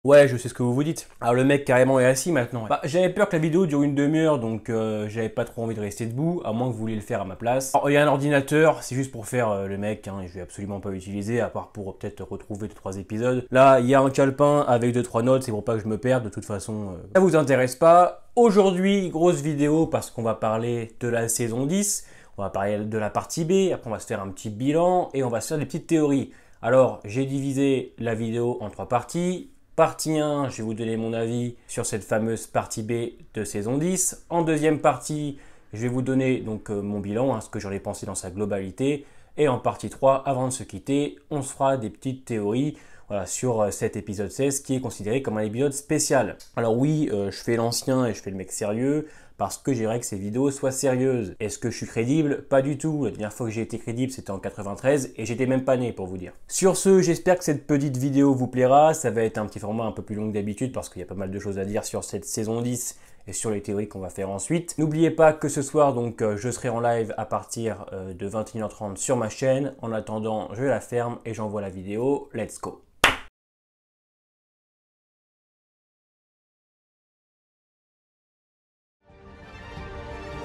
Ouais, je sais ce que vous vous dites. Alors le mec carrément est assis maintenant. Bah, j'avais peur que la vidéo dure une demi-heure, donc j'avais pas trop envie de rester debout, à moins que vous vouliez le faire à ma place. Alors, il y a un ordinateur, c'est juste pour faire le mec, hein, et je vais absolument pas l'utiliser, à part pour peut-être retrouver 2-3 épisodes. Là, il y a un calepin avec 2-3 notes, c'est pour pas que je me perde, de toute façon, ça vous intéresse pas. Aujourd'hui, grosse vidéo, parce qu'on va parler de la saison 10, on va parler de la partie B, après on va se faire un petit bilan, et on va se faire des petites théories. Alors, j'ai divisé la vidéo en 3 parties. Partie 1, je vais vous donner mon avis sur cette fameuse partie B de saison 10. En deuxième partie, je vais vous donner donc mon bilan, hein, ce que j'en ai pensé dans sa globalité. Et en partie 3, avant de se quitter, on se fera des petites théories voilà, sur cet épisode 16 qui est considéré comme un épisode spécial. Alors oui, je fais l'ancien et je fais le mec sérieux parce que j'aimerais que ces vidéos soient sérieuses. Est-ce que je suis crédible? Pas du tout. La dernière fois que j'ai été crédible, c'était en 93 et j'étais même pas né pour vous dire. Sur ce, j'espère que cette petite vidéo vous plaira. Ça va être un petit format un peu plus long que d'habitude parce qu'il y a pas mal de choses à dire sur cette saison 10 et sur les théories qu'on va faire ensuite. N'oubliez pas que ce soir, donc, je serai en live à partir de 21h30 sur ma chaîne. En attendant, je la ferme et j'envoie la vidéo. Let's go!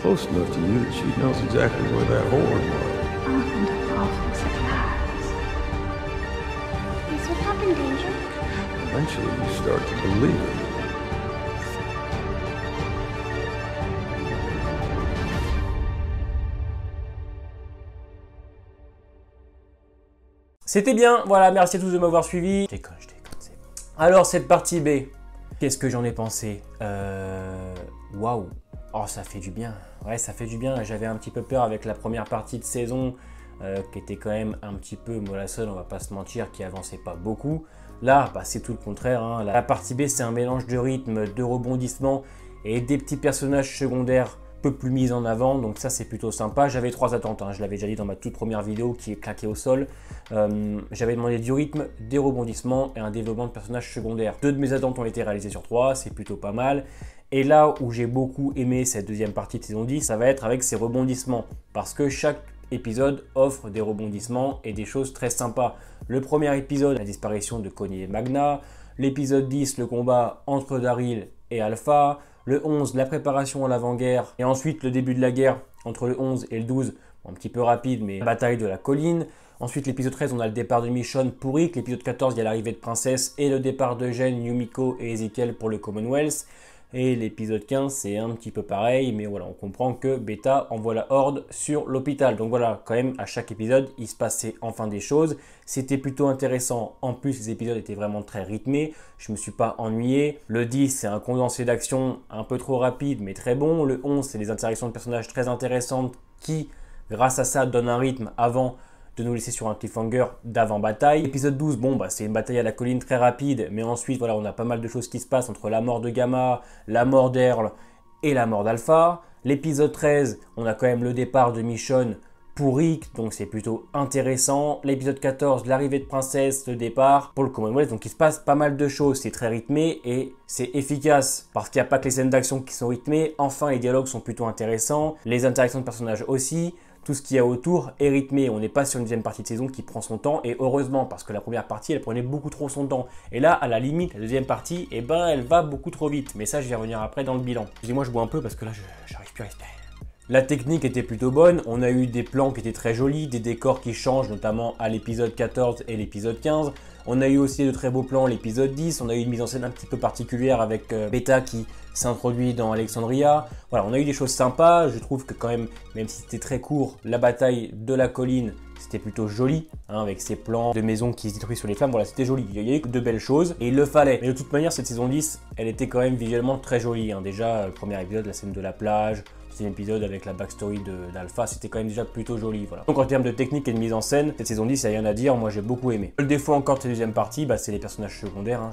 Close enough to you that she knows exactly where that horn was. And awful surprise. Is your pup in danger? Eventually, you start to believe it. C'était bien, voilà, merci à tous de m'avoir suivi. Je déconne, c'est bon. Alors, cette partie B, qu'est-ce que j'en ai pensé? Waouh! Oh, ça fait du bien. Ouais, ça fait du bien. J'avais un petit peu peur avec la première partie de saison, qui était quand même un petit peu mollassonne, on va pas se mentir, qui avançait pas beaucoup. Là, bah, c'est tout le contraire, hein. La partie B, c'est un mélange de rythme, de rebondissements et des petits personnages secondaires peu plus mis en avant, donc ça c'est plutôt sympa. J'avais 3 attentes, hein. Je l'avais déjà dit dans ma toute première vidéo qui est claquée au sol. J'avais demandé du rythme, des rebondissements et un développement de personnages secondaires. 2 de mes attentes ont été réalisées sur 3, c'est plutôt pas mal. Et là où j'ai beaucoup aimé cette deuxième partie de saison 10, ça va être avec ces rebondissements, parce que chaque épisode offre des rebondissements et des choses très sympas. Le premier épisode, la disparition de Connie et Magna. L'épisode 10, le combat entre Daryl et Alpha. Le 11, la préparation à l'avant-guerre. Et ensuite, le début de la guerre entre le 11 et le 12. Un petit peu rapide, mais la bataille de la colline. Ensuite, l'épisode 13, on a le départ de Michonne pour Rick. L'épisode 14, il y a l'arrivée de Princesse et le départ de Jen, Yumiko et Ezekiel pour le Commonwealth. Et l'épisode 15, c'est un petit peu pareil, mais voilà, on comprend que Beta envoie la horde sur l'hôpital. Donc voilà, quand même, à chaque épisode, il se passait enfin des choses. C'était plutôt intéressant. En plus, les épisodes étaient vraiment très rythmés. Je ne me suis pas ennuyé. Le 10, c'est un condensé d'action un peu trop rapide, mais très bon. Le 11, c'est des interactions de personnages très intéressantes qui, grâce à ça, donnent un rythme avant de nous laisser sur un cliffhanger d'avant-bataille. Épisode 12, bon, bah, c'est une bataille à la colline très rapide, mais ensuite, voilà, on a pas mal de choses qui se passent entre la mort de Gamma, la mort d'Earl et la mort d'Alpha. L'épisode 13, on a quand même le départ de Michonne pour Rick, donc c'est plutôt intéressant. L'épisode 14, l'arrivée de Princesse, le départ pour le Commonwealth, donc il se passe pas mal de choses, c'est très rythmé et c'est efficace parce qu'il n'y a pas que les scènes d'action qui sont rythmées. Enfin, les dialogues sont plutôt intéressants, les interactions de personnages aussi. Tout ce qu'il y a autour est rythmé. On n'est pas sur une deuxième partie de saison qui prend son temps, et heureusement, parce que la première partie, elle prenait beaucoup trop son temps. Et là, à la limite, la deuxième partie, eh ben, elle va beaucoup trop vite. Mais ça, je vais revenir après dans le bilan. Excusez-moi, je bois un peu parce que là, j'arrive plus à respirer. La technique était plutôt bonne, on a eu des plans qui étaient très jolis, des décors qui changent, notamment à l'épisode 14 et l'épisode 15. On a eu aussi de très beaux plans l'épisode 10, on a eu une mise en scène un petit peu particulière avec Beta qui s'introduit dans Alexandria. Voilà, on a eu des choses sympas, je trouve que quand même si c'était très court, la bataille de la colline, c'était plutôt joli, hein, avec ces plans de maisons qui se détruisent sous les flammes, voilà, c'était joli, il y a eu de belles choses, et il le fallait. Mais de toute manière, cette saison 10, elle était quand même visuellement très jolie, hein. Déjà, le premier épisode, la scène de la plage, c'est l'épisode avec la backstory d'Alpha, c'était quand même déjà plutôt joli, voilà. Donc en termes de technique et de mise en scène, cette saison 10, il n'y a rien à dire, moi j'ai beaucoup aimé. Le défaut encore de cette deuxième partie, bah, c'est les personnages secondaires, hein,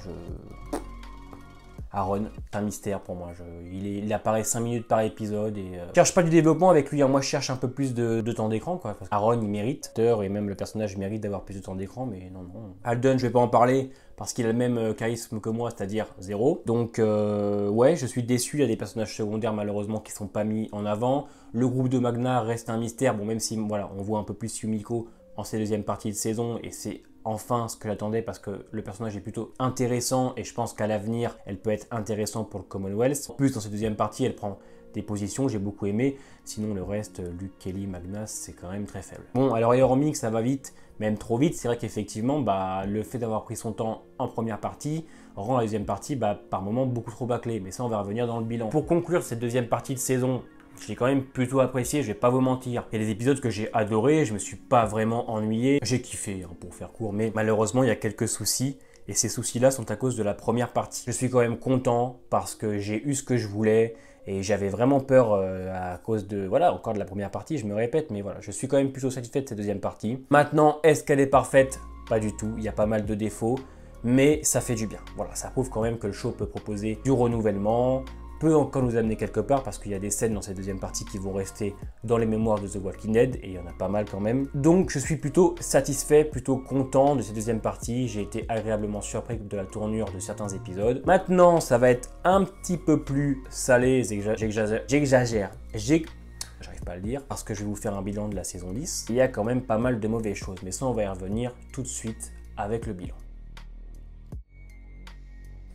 Aaron, c'est un mystère pour moi. Il apparaît 5 minutes par épisode et je cherche pas du développement avec lui, hein. Moi je cherche un peu plus de temps d'écran, quoi. Parce Aaron il mérite, et même le personnage mérite d'avoir plus de temps d'écran, mais non. Alden, je vais pas en parler parce qu'il a le même charisme que moi, c'est-à-dire 0. Donc ouais, je suis déçu, il y a des personnages secondaires malheureusement qui sont pas mis en avant. Le groupe de Magna reste un mystère, bon même si voilà, on voit un peu plus Yumiko en cette deuxième partie de saison et c'est enfin ce que j'attendais parce que le personnage est plutôt intéressant et je pense qu'à l'avenir, elle peut être intéressante pour le Commonwealth. En plus, dans cette deuxième partie, elle prend des positions, j'ai beaucoup aimé. Sinon, le reste, Luke, Kelly, Magnus, c'est quand même très faible. Bon, alors et hormis que ça va vite, même trop vite, c'est vrai qu'effectivement, le fait d'avoir pris son temps en première partie rend la deuxième partie, par moments, beaucoup trop bâclée. Mais ça, on va revenir dans le bilan. Pour conclure cette deuxième partie de saison, j'ai quand même plutôt apprécié, je vais pas vous mentir. Il y a des épisodes que j'ai adorés, je me suis pas vraiment ennuyé. J'ai kiffé, hein, pour faire court, mais malheureusement, il y a quelques soucis. Et ces soucis-là sont à cause de la première partie. Je suis quand même content parce que j'ai eu ce que je voulais. Et j'avais vraiment peur à cause de, voilà, encore de la première partie, je me répète, mais voilà, je suis quand même plutôt satisfait de cette deuxième partie. Maintenant, est-ce qu'elle est parfaite? Pas du tout, il y a pas mal de défauts, mais ça fait du bien. Voilà, ça prouve quand même que le show peut proposer du renouvellement, peut encore nous amener quelque part parce qu'il y a des scènes dans cette deuxième partie qui vont rester dans les mémoires de The Walking Dead et il y en a pas mal quand même. Donc je suis plutôt satisfait, plutôt content de cette deuxième partie. J'ai été agréablement surpris de la tournure de certains épisodes. Maintenant, ça va être un petit peu plus salé, j'exagère. J'arrive pas à le dire parce que je vais vous faire un bilan de la saison 10. Il y a quand même pas mal de mauvaises choses, mais ça on va y revenir tout de suite avec le bilan.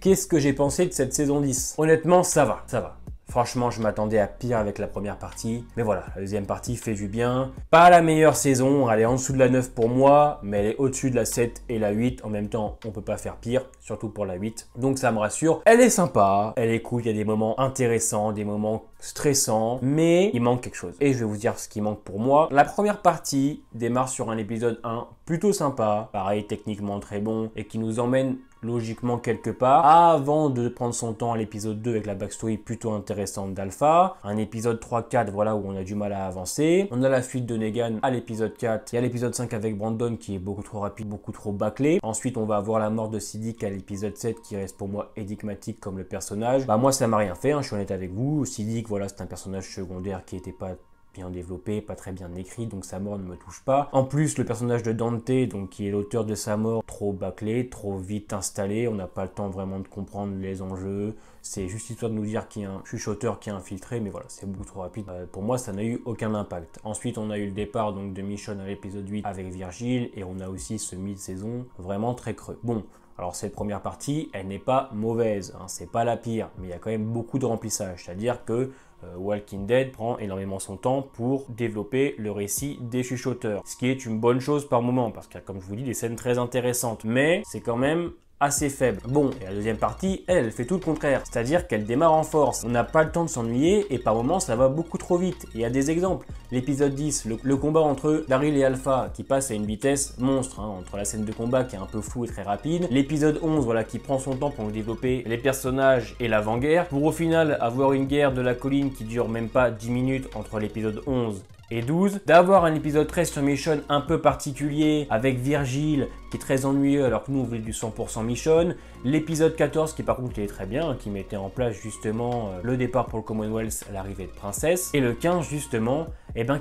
Qu'est-ce que j'ai pensé de cette saison 10? Honnêtement, ça va, ça va. Franchement, je m'attendais à pire avec la première partie. Mais voilà, la deuxième partie fait du bien. Pas la meilleure saison, elle est en dessous de la 9 pour moi, mais elle est au-dessus de la 7 et la 8. En même temps, on peut pas faire pire, surtout pour la 8. Donc ça me rassure. Elle est sympa, elle est cool, il y a des moments intéressants, des moments stressants, mais il manque quelque chose. Et je vais vous dire ce qui manque pour moi. La première partie démarre sur un épisode 1 plutôt sympa, pareil, techniquement très bon, et qui nous emmène logiquement quelque part, avant de prendre son temps à l'épisode 2 avec la backstory plutôt intéressante d'Alpha, un épisode 3-4, voilà, où on a du mal à avancer, on a la fuite de Negan à l'épisode 4, et à l'épisode 5 avec Brandon qui est beaucoup trop rapide, beaucoup trop bâclé, ensuite on va avoir la mort de Siddiq à l'épisode 7 qui reste pour moi énigmatique comme le personnage. Moi ça m'a rien fait, hein, je suis honnête avec vous, Siddiq, voilà, c'est un personnage secondaire qui était pas bien développé, pas très bien écrit, donc sa mort ne me touche pas. En plus, le personnage de Dante, donc qui est l'auteur de sa mort, trop bâclé, trop vite installé, on n'a pas le temps vraiment de comprendre les enjeux, c'est juste histoire de nous dire qu'il y a un chuchoteur qui est infiltré, mais voilà, c'est beaucoup trop rapide. Pour moi, ça n'a eu aucun impact. Ensuite, on a eu le départ donc de Michonne à l'épisode 8 avec Virgile, et on a aussi ce mi-saison vraiment très creux. Bon, alors cette première partie, elle n'est pas mauvaise, hein, c'est pas la pire, mais il y a quand même beaucoup de remplissage, c'est-à-dire que Walking Dead prend énormément son temps pour développer le récit des chuchoteurs, ce qui est une bonne chose par moment, parce qu'il y a, comme je vous dis, des scènes très intéressantes, mais c'est quand même assez faible. Bon, et la deuxième partie, elle fait tout le contraire, c'est-à-dire qu'elle démarre en force. On n'a pas le temps de s'ennuyer et par moments ça va beaucoup trop vite. Il y a des exemples. L'épisode 10, le combat entre Daryl et Alpha qui passe à une vitesse monstre, hein, entre la scène de combat qui est un peu floue et très rapide. L'épisode 11, voilà, qui prend son temps pour nous développer les personnages et l'avant-guerre, pour au final avoir une guerre de la colline qui dure même pas 10 minutes entre l'épisode 11 et 12, d'avoir un épisode 13 sur Michonne un peu particulier avec Virgile qui est très ennuyeux alors que nous on voulait du 100% Michonne, l'épisode 14 qui par contre est très bien, qui mettait en place justement le départ pour le Commonwealth, l'arrivée de Princesse, et le 15 justement,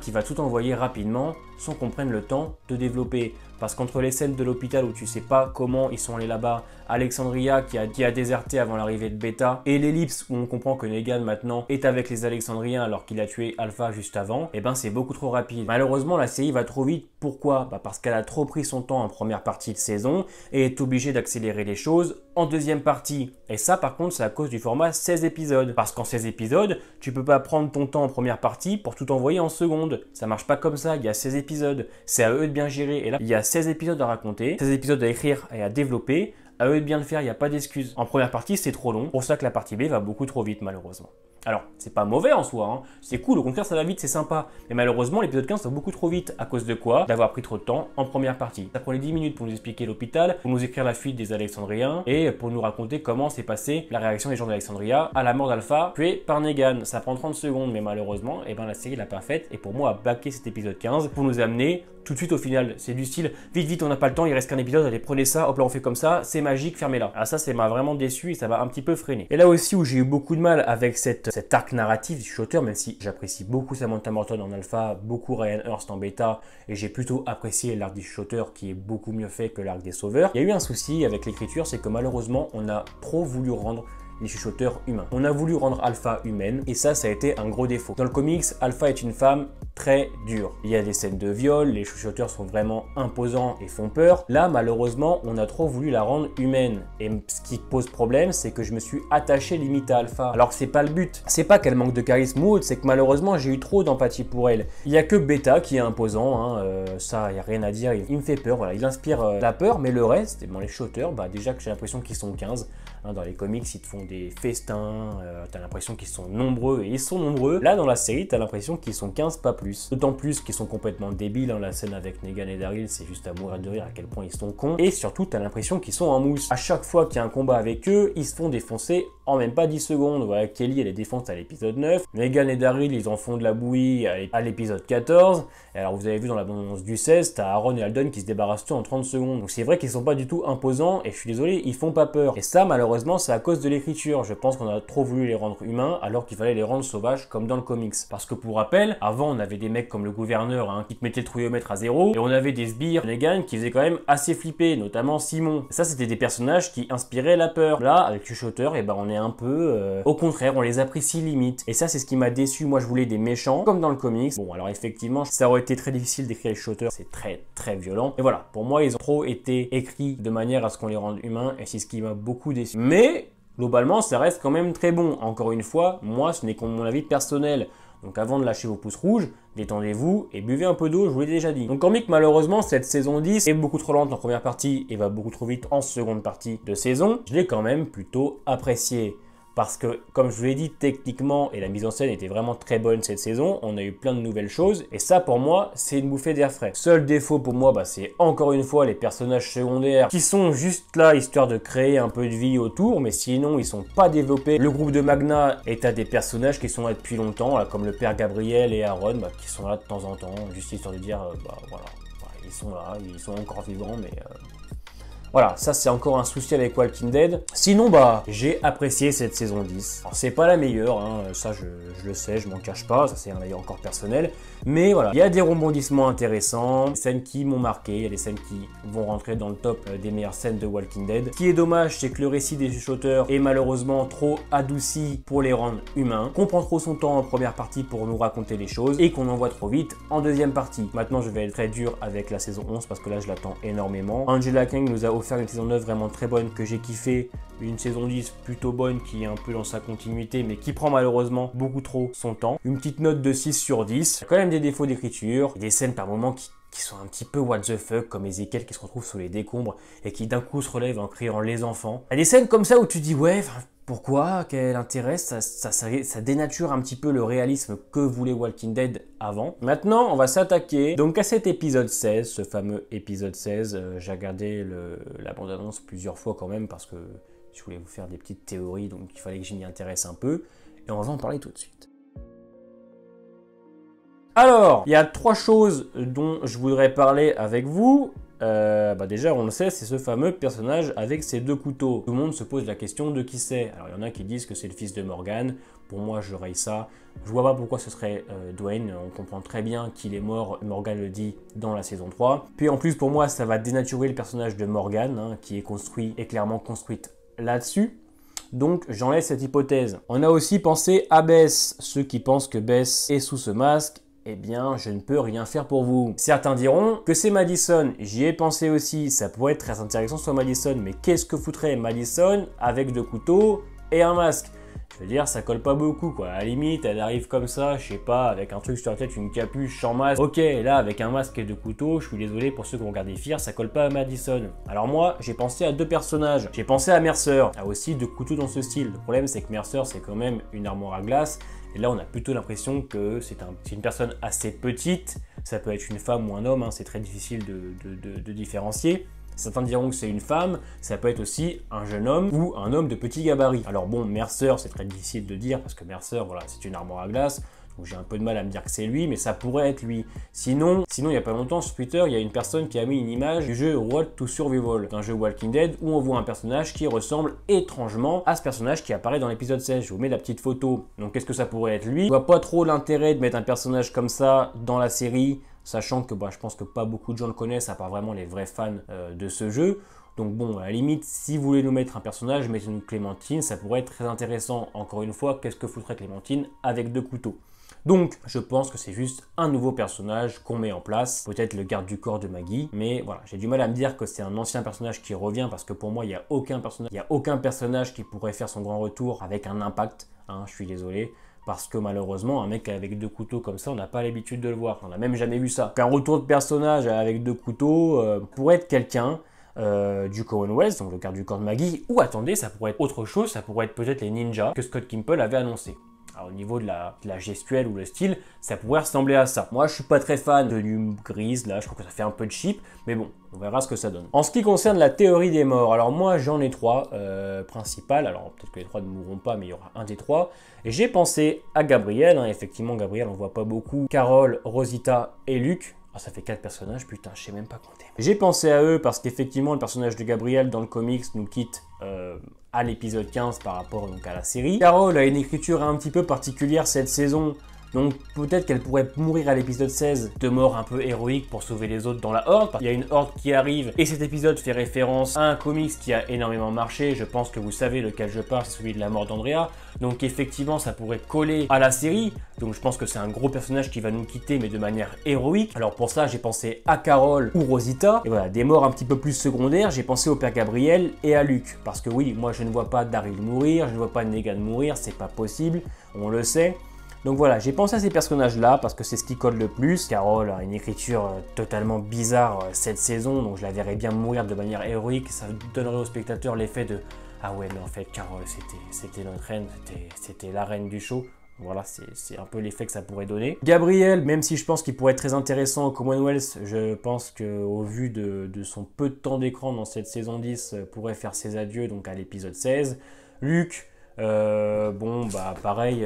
qui va tout envoyer rapidement sans qu'on prenne le temps de développer. Parce qu'entre les scènes de l'hôpital où tu sais pas comment ils sont allés là-bas, Alexandria qui a déserté avant l'arrivée de Beta, et l'ellipse où on comprend que Negan maintenant est avec les Alexandriens alors qu'il a tué Alpha juste avant, c'est beaucoup trop rapide. Malheureusement la série va trop vite. Pourquoi? Parce qu'elle a trop pris son temps en première partie de saison et est obligée d'accélérer les choses en deuxième partie. Et ça par contre c'est à cause du format 16 épisodes. Parce qu'en 16 épisodes, tu peux pas prendre ton temps en première partie pour tout envoyer en seconde. Ça marche pas comme ça, il y a 16 épisodes. C'est à eux de bien gérer. Et là, il y a 16 épisodes à raconter, 16 épisodes à écrire et à développer. À eux de bien le faire, il n'y a pas d'excuse. En première partie, c'est trop long. Pour ça que la partie B va beaucoup trop vite, malheureusement. Alors, c'est pas mauvais en soi, hein. C'est cool, au contraire, ça va vite, c'est sympa. Mais malheureusement, l'épisode 15 va beaucoup trop vite. À cause de quoi? D'avoir pris trop de temps en première partie. Ça prend les 10 minutes pour nous expliquer l'hôpital, pour nous écrire la fuite des Alexandriens et pour nous raconter comment s'est passée la réaction des gens d'Alexandria à la mort d'Alpha, tué par Negan. Ça prend 30 secondes, mais malheureusement, la série l'a pas faite et pour moi a bâclé cet épisode 15 pour nous amener tout de suite au final. C'est du style, vite, on n'a pas le temps, il reste qu'un épisode, allez, prenez ça, hop là, on fait comme ça, c'est magique, fermez-la. Alors ça m'a vraiment déçu et ça m'a un petit peu freiné. Et là aussi où j'ai eu beaucoup de mal avec cet arc narratif du chuchoteur, même si j'apprécie beaucoup Samantha Morton en alpha, beaucoup Ryan Hurst en bêta, et j'ai plutôt apprécié l'arc du chuchoteur qui est beaucoup mieux fait que l'arc des sauveurs. Il y a eu un souci avec l'écriture, c'est que malheureusement, on a trop voulu rendre les chuchoteurs humains. On a voulu rendre Alpha humaine et ça a été un gros défaut. Dans le comics, Alpha est une femme très dur. Il y a des scènes de viol, les chuchoteurs sont vraiment imposants et font peur. Là, malheureusement, on a trop voulu la rendre humaine. Et ce qui pose problème, c'est que je me suis attaché limite à Alpha. Alors que c'est pas le but. C'est pas qu'elle manque de charisme ou autre, c'est que malheureusement, j'ai eu trop d'empathie pour elle. Il y a que Beta qui est imposant, hein, ça, il y a rien à dire. Il me fait peur, voilà. Il inspire la peur, mais le reste, bon, les shooters, bah déjà que j'ai l'impression qu'ils sont 15. Hein, dans les comics, ils te font des festins, t'as l'impression qu'ils sont nombreux, et ils sont nombreux. Là, dans la série, t'as l'impression qu'ils sont 15, pas plus. D'autant plus qu'ils sont complètement débiles. Hein, la scène avec Negan et Daryl, c'est juste à mourir de rire à quel point ils sont cons. Et surtout, t'as l'impression qu'ils sont en mousse. À chaque fois qu'il y a un combat avec eux, ils se font défoncer en même pas 10 secondes. Voilà, Kelly, elle les défonce à l'épisode 9. Negan et Daryl, ils en font de la bouillie à l'épisode 14. Et alors, vous avez vu dans la bande-annonce du 16, t'as Aaron et Alden qui se débarrassent tout en 30 secondes. Donc c'est vrai qu'ils sont pas du tout imposants, et je suis désolé, ils font pas peur. Et ça, malheureusement, c'est à cause de l'écriture. Je pense qu'on a trop voulu les rendre humains, alors qu'il fallait les rendre sauvages, comme dans le comics. Parce que pour rappel, avant, on avait des mecs comme le gouverneur, hein, qui te mettait le trouillomètre à 0, et on avait des sbires, Negan, qui faisaient quand même assez flipper, notamment Simon. Et ça, c'était des personnages qui inspiraient la peur. Là, avec Chuchoter, et ben on est un peu... au contraire, on les apprécie limite. Et ça, c'est ce qui m'a déçu. Moi, je voulais des méchants, comme dans le comics. Bon, alors effectivement, ça aurait été très difficile d'écrire les Chuchoter. C'est très, très violent. Et voilà, pour moi, ils ont trop été écrits de manière à ce qu'on les rende humains, et c'est ce qui m'a beaucoup déçu. Mais... globalement, ça reste quand même très bon. Encore une fois, moi, ce n'est que mon avis personnel. Donc avant de lâcher vos pouces rouges, détendez-vous et buvez un peu d'eau, je vous l'ai déjà dit. Donc comique, malheureusement, cette saison 10 est beaucoup trop lente en première partie et va beaucoup trop vite en seconde partie de saison. Je l'ai quand même plutôt apprécié. Parce que, comme je vous l'ai dit, techniquement, et la mise en scène était vraiment très bonne cette saison, on a eu plein de nouvelles choses, et ça, pour moi, c'est une bouffée d'air frais. Seul défaut pour moi, bah, c'est encore une fois les personnages secondaires qui sont juste là, histoire de créer un peu de vie autour, mais sinon, ils sont pas développés. Le groupe de Magna est à des personnages qui sont là depuis longtemps, là, comme le père Gabriel et Aaron, bah, qui sont là de temps en temps, juste histoire de dire, bah voilà, ils sont là, ils sont encore vivants, mais... Voilà, ça c'est encore un souci avec Walking Dead. Sinon, bah, j'ai apprécié cette saison 10. Alors, c'est pas la meilleure, hein, ça je le sais, je m'en cache pas, ça c'est un avis encore personnel. Mais voilà, il y a des rebondissements intéressants, des scènes qui m'ont marqué, il y a des scènes qui vont rentrer dans le top des meilleures scènes de Walking Dead. Ce qui est dommage, c'est que le récit des chuchoteurs est malheureusement trop adouci pour les rendre humains, qu'on prend trop son temps en première partie pour nous raconter les choses, et qu'on envoie trop vite en deuxième partie. Maintenant, je vais être très dur avec la saison 11, parce que là, je l'attends énormément. Angela Kang nous a offert une saison 9 vraiment très bonne que j'ai kiffé, une saison 10 plutôt bonne qui est un peu dans sa continuité mais qui prend malheureusement beaucoup trop son temps. Une petite note de 6 sur 10. Il y a quand même des défauts d'écriture, des scènes par moments qui sont un petit peu what the fuck, comme Ezekiel qui se retrouve sous les décombres et qui d'un coup se relève en criant les enfants. Il y a des scènes comme ça où tu dis ouais, pourquoi, quel intérêt, ça dénature un petit peu le réalisme que voulait Walking Dead avant. Maintenant, on va s'attaquer donc à cet épisode 16, ce fameux épisode 16. J'ai regardé la bande-annonce plusieurs fois quand même parce que je voulais vous faire des petites théories, donc il fallait que je m'y intéresse un peu. Et on va en parler tout de suite. Alors, il y a 3 choses dont je voudrais parler avec vous. Déjà, on le sait, c'est ce fameux personnage avec ses 2 couteaux. Tout le monde se pose la question de qui c'est. Alors, il y en a qui disent que c'est le fils de Morgan. Pour moi, je raye ça. Je vois pas pourquoi ce serait Dwayne. On comprend très bien qu'il est mort. Morgan le dit dans la saison 3. Puis en plus, pour moi, ça va dénaturer le personnage de Morgan, hein, qui est construit et clairement construite là-dessus. Donc, j'enlève cette hypothèse. On a aussi pensé à Bess. Ceux qui pensent que Bess est sous ce masque, eh bien, je ne peux rien faire pour vous. Certains diront que c'est Madison. J'y ai pensé aussi. Ça pourrait être très intéressant sur Madison. Mais qu'est-ce que foutrait Madison avec 2 couteaux et un masque? Je veux dire, ça colle pas beaucoup, quoi. À la limite, elle arrive comme ça, je sais pas, avec un truc sur la tête, une capuche sans masque. Ok, là, avec un masque et 2 couteaux, je suis désolé pour ceux qui ont regardé Fear, ça colle pas à Madison. Alors moi, j'ai pensé à 2 personnages. J'ai pensé à Mercer. Il y a aussi 2 couteaux dans ce style. Le problème, c'est que Mercer, c'est quand même une armoire à glace. Et là, on a plutôt l'impression que c'est une personne assez petite. Ça peut être une femme ou un homme, hein, c'est très difficile de différencier. Certains diront que c'est une femme, ça peut être aussi un jeune homme ou un homme de petit gabarit. Alors bon, Mercer, c'est très difficile de dire parce que Mercer, voilà, c'est une armoire à glace. Donc j'ai un peu de mal à me dire que c'est lui, mais ça pourrait être lui. Sinon, il n'y a pas longtemps sur Twitter, il y a une personne qui a mis une image du jeu Road to Survival, un jeu Walking Dead où on voit un personnage qui ressemble étrangement à ce personnage qui apparaît dans l'épisode 16. Je vous mets la petite photo. Donc qu'est-ce que ça pourrait être lui? Je vois pas trop l'intérêt de mettre un personnage comme ça dans la série, sachant que je pense que pas beaucoup de gens le connaissent, à part vraiment les vrais fans de ce jeu. Donc bon, à la limite, si vous voulez nous mettre un personnage, mettez-nous Clémentine, ça pourrait être très intéressant. Encore une fois, qu'est-ce que foutrait Clémentine avec 2 couteaux? Donc, je pense que c'est juste un nouveau personnage qu'on met en place, peut-être le garde du corps de Maggie, mais voilà, j'ai du mal à me dire que c'est un ancien personnage qui revient, parce que pour moi, il n'y a aucun personnage qui pourrait faire son grand retour avec un impact, hein, je suis désolé, parce que malheureusement, un mec avec 2 couteaux comme ça, on n'a pas l'habitude de le voir, on n'a même jamais vu ça. Un retour de personnage avec 2 couteaux pourrait être quelqu'un du Commonwealth, donc le garde du corps de Maggie, ou attendez, ça pourrait être autre chose, ça pourrait être peut-être les ninjas que Scott Gimple avait annoncé. Alors, au niveau de la gestuelle ou le style, ça pourrait ressembler à ça. Moi, je suis pas très fan de tenue grise, là, je trouve que ça fait un peu cheap, mais bon, on verra ce que ça donne. En ce qui concerne la théorie des morts, alors moi, j'en ai 3 principales, alors peut-être que les 3 ne mourront pas, mais il y aura un des 3. Et j'ai pensé à Gabriel, hein, effectivement, Gabriel, on voit pas beaucoup, Carol, Rosita et Luke. Ah, ça fait 4 personnages, putain, je sais même pas compter. J'ai pensé à eux parce qu'effectivement, le personnage de Gabriel dans le comics nous quitte à l'épisode 15 par rapport donc, à la série. Carol a une écriture un petit peu particulière cette saison, donc peut-être qu'elle pourrait mourir à l'épisode 16 de mort un peu héroïque pour sauver les autres dans la horde. Il y a une horde qui arrive et cet épisode fait référence à un comics qui a énormément marché. Je pense que vous savez lequel je parle, c'est celui de la mort d'Andrea. Donc effectivement, ça pourrait coller à la série. Donc je pense que c'est un gros personnage qui va nous quitter, mais de manière héroïque. Alors pour ça, j'ai pensé à Carol ou Rosita. Et voilà, des morts un petit peu plus secondaires. J'ai pensé au père Gabriel et à Luke. Parce que oui, moi je ne vois pas Daryl mourir, je ne vois pas Negan mourir, c'est pas possible, on le sait. Donc voilà, j'ai pensé à ces personnages-là parce que c'est ce qui colle le plus. Carol a une écriture totalement bizarre cette saison, donc je la verrais bien mourir de manière héroïque. Ça donnerait au spectateur l'effet de « Ah ouais, mais en fait, Carol, c'était notre reine, c'était la reine du show ». Voilà, c'est un peu l'effet que ça pourrait donner. Gabriel, même si je pense qu'il pourrait être très intéressant au Commonwealth, je pense qu'au vu de son peu de temps d'écran dans cette saison 10, pourrait faire ses adieux donc à l'épisode 16. Luke, bon, bah pareil...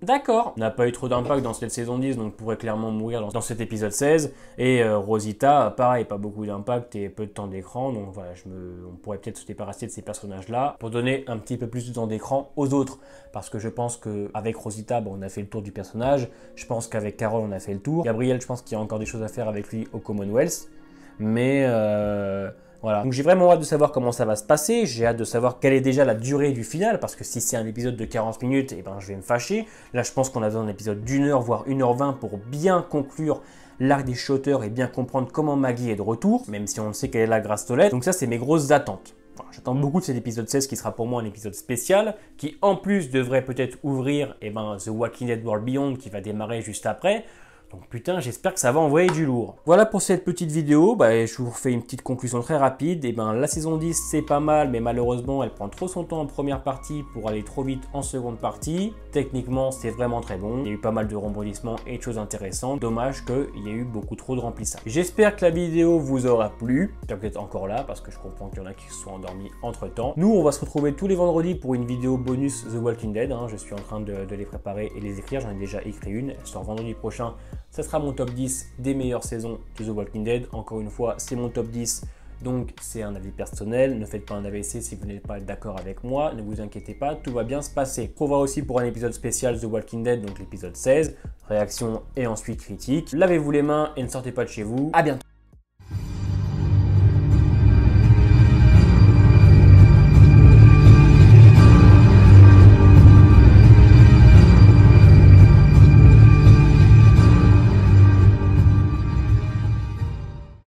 D'accord, n'a pas eu trop d'impact dans cette saison 10, donc pourrait clairement mourir dans cet épisode 16. Et Rosita, pareil, pas beaucoup d'impact et peu de temps d'écran, donc voilà, on pourrait peut-être se débarrasser de ces personnages-là pour donner un petit peu plus de temps d'écran aux autres. Parce que je pense qu'avec Rosita, bon, on a fait le tour du personnage, je pense qu'avec Carol, on a fait le tour. Gabriel, je pense qu'il y a encore des choses à faire avec lui au Commonwealth, mais... Voilà, donc j'ai vraiment hâte de savoir comment ça va se passer, j'ai hâte de savoir quelle est déjà la durée du final, parce que si c'est un épisode de 40 minutes, eh ben, je vais me fâcher. Là, je pense qu'on a besoin d'un épisode d'1 heure, voire 1h20 pour bien conclure l'arc des shooters et bien comprendre comment Maggie est de retour, même si on sait qu'elle est là grâce Tolette. Donc ça, c'est mes grosses attentes. Enfin, j'attends beaucoup de cet épisode 16 qui sera pour moi un épisode spécial, qui en plus devrait peut-être ouvrir The Walking Dead World Beyond qui va démarrer juste après. Donc putain, j'espère que ça va envoyer du lourd. Voilà pour cette petite vidéo, je vous refais une petite conclusion très rapide. La saison 10 c'est pas mal, mais malheureusement elle prend trop son temps en première partie pour aller trop vite en seconde partie. Techniquement c'est vraiment très bon, il y a eu pas mal de rebondissements et de choses intéressantes. Dommage qu'il y ait eu beaucoup trop de remplissage. J'espère que la vidéo vous aura plu. Peut-être encore là, parce que je comprends qu'il y en a qui se sont endormis entre temps. Nous on va se retrouver tous les vendredis pour une vidéo bonus The Walking Dead, hein. Je suis en train de les préparer et les écrire, j'en ai déjà écrit une, elle sort vendredi prochain. Ça sera mon top 10 des meilleures saisons de The Walking Dead. Encore une fois, c'est mon top 10, donc c'est un avis personnel. Ne faites pas un AVC si vous n'êtes pas d'accord avec moi. Ne vous inquiétez pas, tout va bien se passer. On se revoit aussi pour un épisode spécial The Walking Dead, donc l'épisode 16. Réaction et ensuite critique. Lavez-vous les mains et ne sortez pas de chez vous. À bientôt.